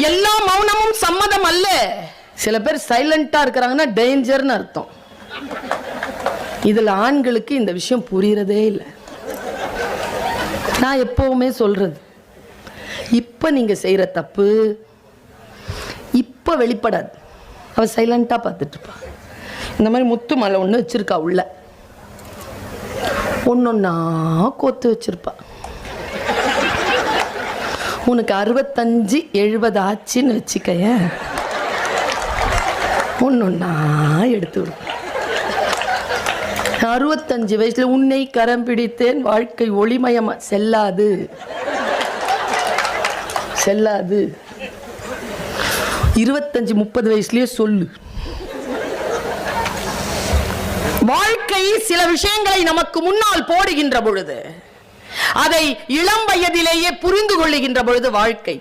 எல்லா மௌனமும் சம்மதம் அல்ல. சில பேர் சைலண்டா இருக்கிறாங்கன்னா டேஞ்சர்னு அர்த்தம். இதுல ஆண்களுக்கு இந்த விஷயம் புரியறதே இல்லை. நான் எப்பவுமே சொல்றது, இப்ப நீங்க செய்யற தப்பு இப்ப வெளிப்படாது. அவ சைலண்டா பார்த்துட்டு இருப்பா. இந்த மாதிரி முத்து மலை ஒண்ணு வச்சிருக்கா, உள்ள ஒன்னொன்னா கோத்து வச்சிருப்பா. உனக்கு 65 70 ஆச்சுன்னு வச்சுக்கைய, ஒன்னொன்னா எடுத்து விடும். 65 வயசுல உன்னை கரம் பிடித்தேன் வாழ்க்கை ஒளிமயமா செல்லாது செல்லாது. 25 30 வயசுலயே சொல்லு. வாழ்க்கை சில விஷயங்களை நமக்கு முன்னால் போடுகின்ற பொழுது, அதை இளம் வயதிலேயே புரிந்து கொள்ளுகின்ற பொழுது வாழ்க்கை